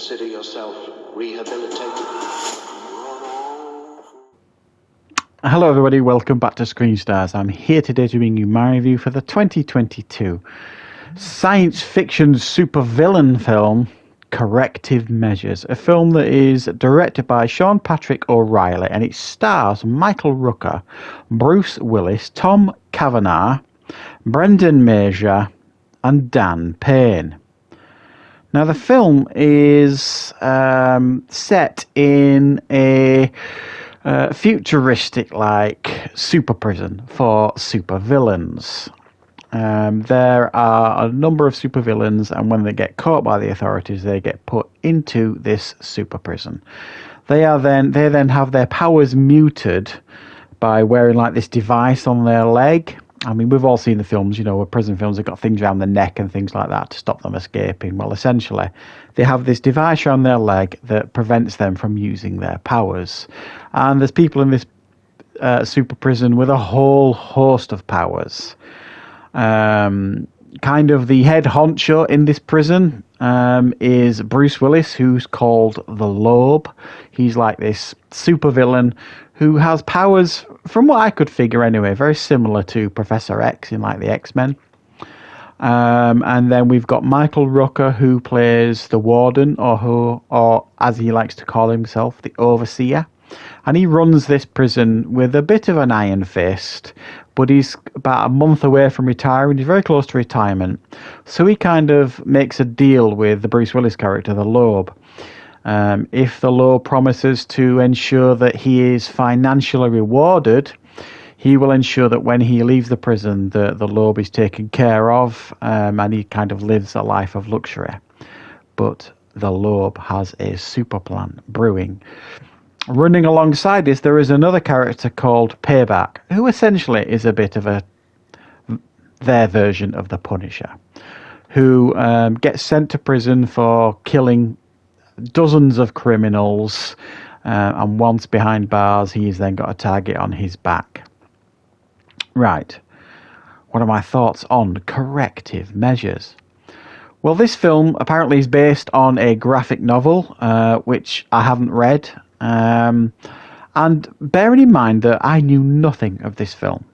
consider yourself rehabilitated. Hello everybody, welcome back to Screenstars. I'm here today to bring you my review for the 2022 science fiction supervillain film, Corrective Measures. A film that is directed by Sean Patrick O'Reilly and it stars Michael Rooker, Bruce Willis, Tom Cavanagh, Brendan Major and Dan Payne. Now the film is set in a futuristic like super prison for supervillains. There are a number of supervillains, and when they get caught by the authorities, they get put into this super prison. They then have their powers muted by wearing like this device on their leg. I mean, we've all seen the films, you know, where prison films have got things around the neck and things like that to stop them escaping. Well, essentially, they have this device around their leg that prevents them from using their powers. And there's people in this super prison with a whole host of powers. Kind of the head honcho in this prison is Bruce Willis, who's called the Lobe. He's like this supervillain who has powers, from what I could figure anyway, very similar to Professor X in like the X-Men. And then we've got Michael Rooker, who plays the warden, or as he likes to call himself, the overseer. And he runs this prison with a bit of an iron fist, but he's about a month away from retiring. He's very close to retirement. So he kind of makes a deal with the Bruce Willis character, the Lobe. If the Lobe promises to ensure that he is financially rewarded, he will ensure that when he leaves the prison, the Lobe is taken care of, and he kind of lives a life of luxury. But the Lobe has a super plan brewing. Running alongside this, there is another character called Payback, who essentially is a bit of their version of the Punisher, who gets sent to prison for killing dozens of criminals, and once behind bars, he's then got a target on his back. Right, what are my thoughts on Corrective Measures? Well, this film apparently is based on a graphic novel, which I haven't read. And bearing in mind that I knew nothing of this film,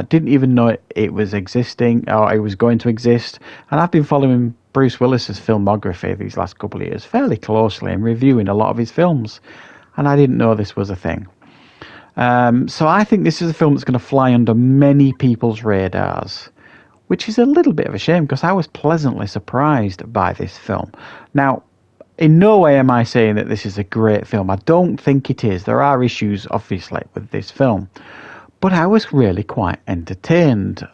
didn't even know it was existing or it was going to exist, and I've been following Bruce Willis's filmography these last couple of years fairly closely and reviewing a lot of his films, and I didn't know this was a thing. So I think this is a film that's going to fly under many people's radars, which is a little bit of a shame because I was pleasantly surprised by this film. Now, in no way am I saying that this is a great film. I don't think it is. There are issues, obviously, with this film. But I was really quite entertained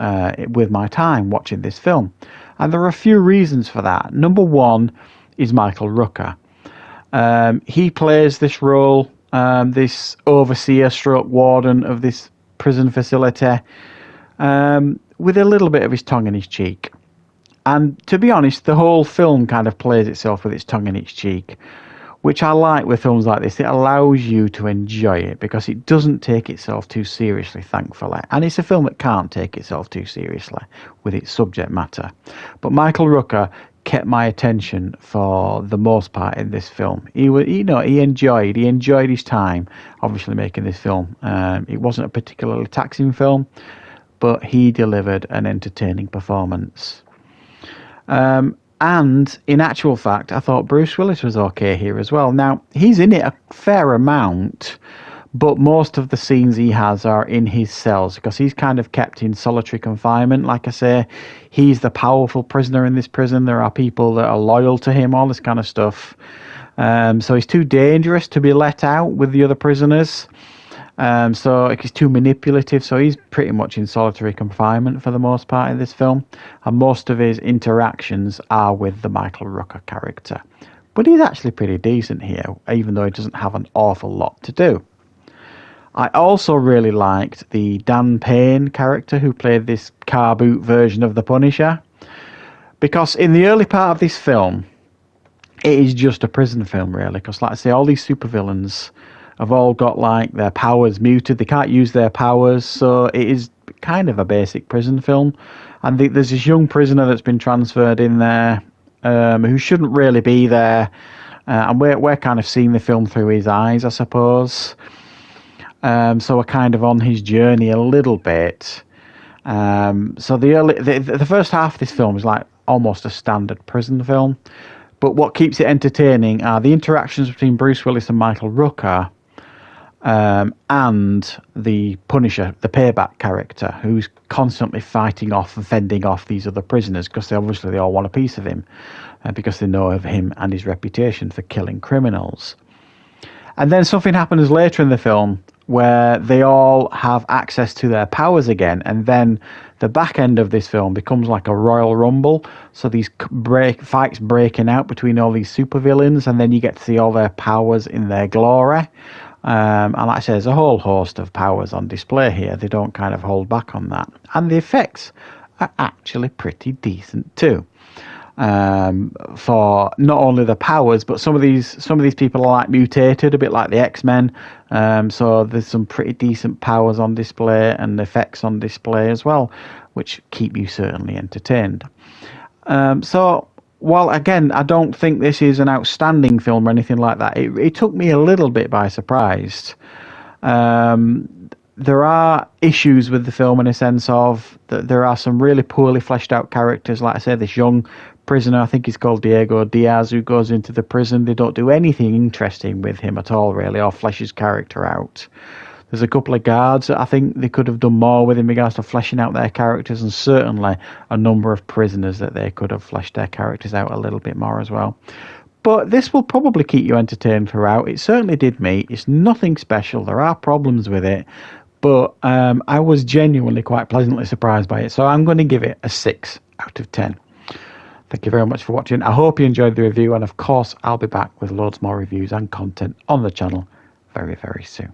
with my time watching this film. And there are a few reasons for that. Number one is Michael Rooker. He plays this role, this overseer stroke warden of this prison facility, with a little bit of his tongue in his cheek. And to be honest, the whole film kind of plays itself with its tongue in its cheek, which I like with films like this. It allows you to enjoy it because it doesn't take itself too seriously, thankfully. And it's a film that can't take itself too seriously with its subject matter. But Michael Rooker kept my attention for the most part in this film. He enjoyed his time, obviously, making this film. It wasn't a particularly taxing film, but he delivered an entertaining performance. And in actual fact, I thought Bruce Willis was okay here as well. Now, he's in it a fair amount, but most of the scenes he has are in his cells because he's kind of kept in solitary confinement. Like I say, he's the powerful prisoner in this prison. There are people that are loyal to him, all this kind of stuff. So he's too dangerous to be let out with the other prisoners. So he's too manipulative, so he's pretty much in solitary confinement for the most part in this film, and most of his interactions are with the Michael Rooker character. But he's actually pretty decent here, even though he doesn't have an awful lot to do. I also really liked the Dan Payne character who played this car boot version of the Punisher, because in the early part of this film, it is just a prison film really, because like I say, all these supervillains have all got like their powers muted. They can't use their powers, so it is kind of a basic prison film. And there's this young prisoner that's been transferred in there who shouldn't really be there. and we're kind of seeing the film through his eyes, I suppose. So we're kind of on his journey a little bit. So the first half of this film is like almost a standard prison film, but what keeps it entertaining are the interactions between Bruce Willis and Michael Rooker, and the Punisher, the Payback character, who's constantly fighting off and fending off these other prisoners because they all want a piece of him, because they know of him and his reputation for killing criminals. And then something happens later in the film where they all have access to their powers again, and then the back end of this film becomes like a Royal Rumble. So these fights breaking out between all these supervillains, and then you get to see all their powers in their glory. And like I say, there's a whole host of powers on display here. They don't kind of hold back on that. And the effects are actually pretty decent too. For not only the powers, but some of these people are like mutated, a bit like the X-Men. So there's some pretty decent powers on display and effects on display as well, which keep you certainly entertained. So while again, I don't think this is an outstanding film or anything like that, it took me a little bit by surprise. There are issues with the film in a sense of that there are some really poorly fleshed out characters. Like I say, this young prisoner, I think he's called Diego Diaz, who goes into the prison. They don't do anything interesting with him at all, really, or flesh his character out. There's a couple of guards that I think they could have done more with in regards to fleshing out their characters, and certainly a number of prisoners that they could have fleshed their characters out a little bit more as well. But this will probably keep you entertained throughout. It certainly did me. It's nothing special. There are problems with it, but I was genuinely quite pleasantly surprised by it. So I'm going to give it a 6 out of 10. Thank you very much for watching. I hope you enjoyed the review, and of course I'll be back with loads more reviews and content on the channel very, very soon.